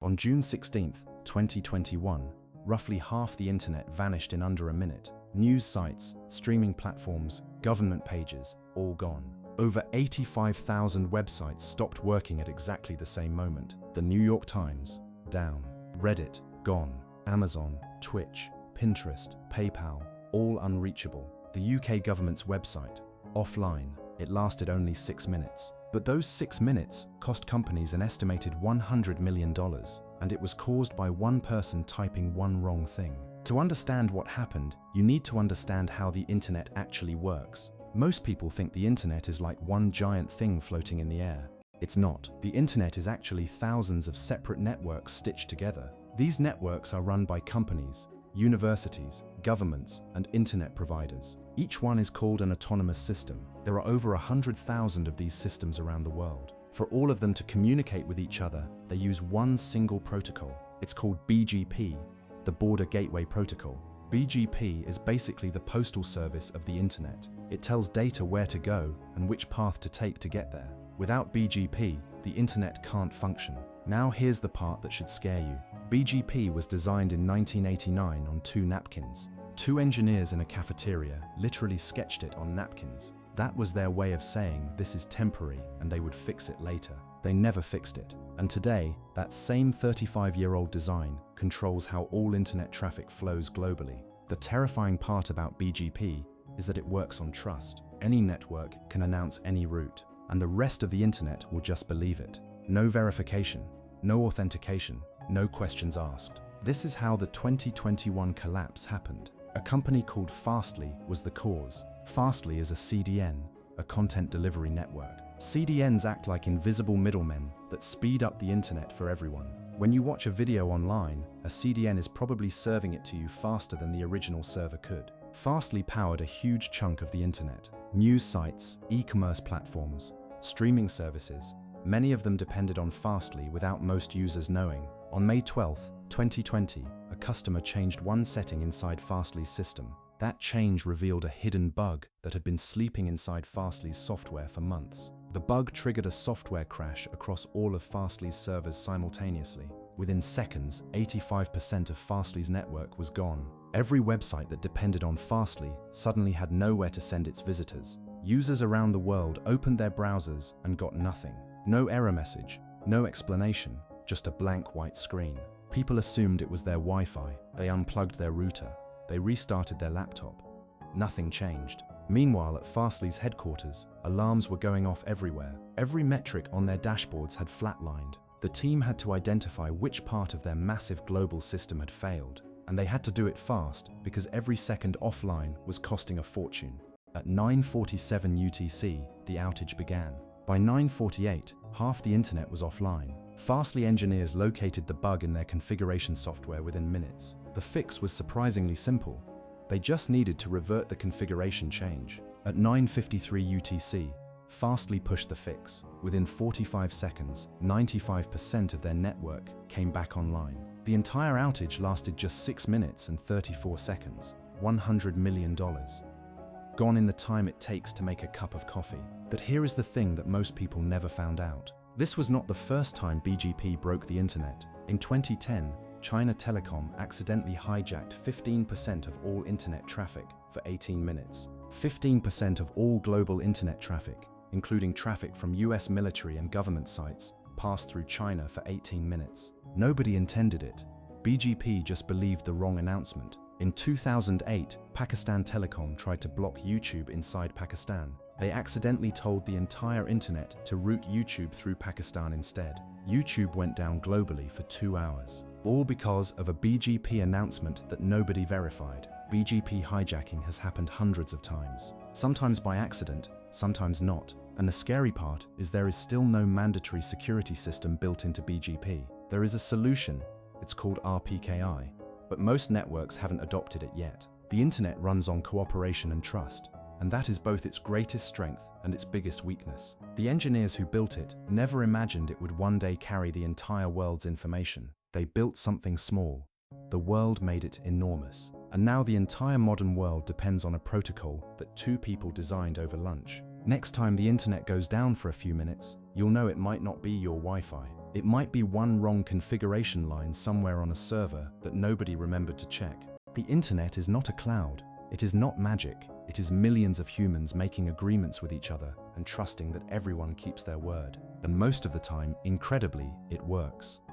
On June 16, 2021, roughly half the internet vanished in under a minute. News sites, streaming platforms, government pages, all gone. Over 85,000 websites stopped working at exactly the same moment. The New York Times, down. Reddit, gone. Amazon, Twitch, Pinterest, PayPal, all unreachable. The UK government's website, offline. It lasted only 6 minutes. But those 6 minutes cost companies an estimated $100 million, and it was caused by one person typing one wrong thing. To understand what happened, you need to understand how the internet actually works. Most people think the internet is like one giant thing floating in the air. It's not. The internet is actually thousands of separate networks stitched together. These networks are run by companies, universities, governments, and internet providers. Each one is called an autonomous system. There are over 100,000 of these systems around the world. For all of them to communicate with each other, they use one single protocol. It's called BGP, the Border Gateway Protocol. BGP is basically the postal service of the internet. It tells data where to go and which path to take to get there. Without BGP, the internet can't function. Now here's the part that should scare you. BGP was designed in 1989 on 2 napkins. 2 engineers in a cafeteria literally sketched it on napkins. That was their way of saying this is temporary and they would fix it later. They never fixed it. And today, that same 35-year-old design controls how all internet traffic flows globally. The terrifying part about BGP is that it works on trust. Any network can announce any route, and the rest of the internet will just believe it. No verification, no authentication, no questions asked. This is how the 2021 collapse happened. A company called Fastly was the cause. Fastly is a CDN, a content delivery network. CDNs act like invisible middlemen that speed up the internet for everyone. When you watch a video online, a CDN is probably serving it to you faster than the original server could. Fastly powered a huge chunk of the internet. News sites, e-commerce platforms, streaming services, many of them depended on Fastly without most users knowing. On May 12, 2020, a customer changed one setting inside Fastly's system. That change revealed a hidden bug that had been sleeping inside Fastly's software for months. The bug triggered a software crash across all of Fastly's servers simultaneously. Within seconds, 85% of Fastly's network was gone. Every website that depended on Fastly suddenly had nowhere to send its visitors. Users around the world opened their browsers and got nothing. No error message, no explanation, just a blank white screen. People assumed it was their Wi-Fi. They unplugged their router. They restarted their laptop. Nothing changed. Meanwhile, at Fastly's headquarters, alarms were going off everywhere. Every metric on their dashboards had flatlined. The team had to identify which part of their massive global system had failed. And they had to do it fast because every second offline was costing a fortune. At 9:47 UTC, the outage began. By 9:48, half the internet was offline. Fastly engineers located the bug in their configuration software within minutes. The fix was surprisingly simple. They just needed to revert the configuration change. At 9:53 UTC, Fastly pushed the fix. Within 45 seconds, 95% of their network came back online. The entire outage lasted just 6 minutes and 34 seconds. $100 million. Gone in the time it takes to make a cup of coffee. But here is the thing that most people never found out. This was not the first time BGP broke the internet. In 2010, China Telecom accidentally hijacked 15% of all internet traffic for 18 minutes. 15% of all global internet traffic, including traffic from US military and government sites, passed through China for 18 minutes. Nobody intended it. BGP just believed the wrong announcement. In 2008, Pakistan Telecom tried to block YouTube inside Pakistan. They accidentally told the entire internet to route YouTube through Pakistan instead. YouTube went down globally for 2 hours. All because of a BGP announcement that nobody verified. BGP hijacking has happened hundreds of times. Sometimes by accident, sometimes not. And the scary part is there is still no mandatory security system built into BGP. There is a solution. It's called RPKI. But most networks haven't adopted it yet. The internet runs on cooperation and trust. And that is both its greatest strength and its biggest weakness. The engineers who built it never imagined it would one day carry the entire world's information. They built something small. The world made it enormous. And now the entire modern world depends on a protocol that 2 people designed over lunch. Next time the internet goes down for a few minutes, you'll know it might not be your Wi-Fi. It might be one wrong configuration line somewhere on a server that nobody remembered to check. The internet is not a cloud. It is not magic. It is millions of humans making agreements with each other and trusting that everyone keeps their word. And most of the time, incredibly, it works.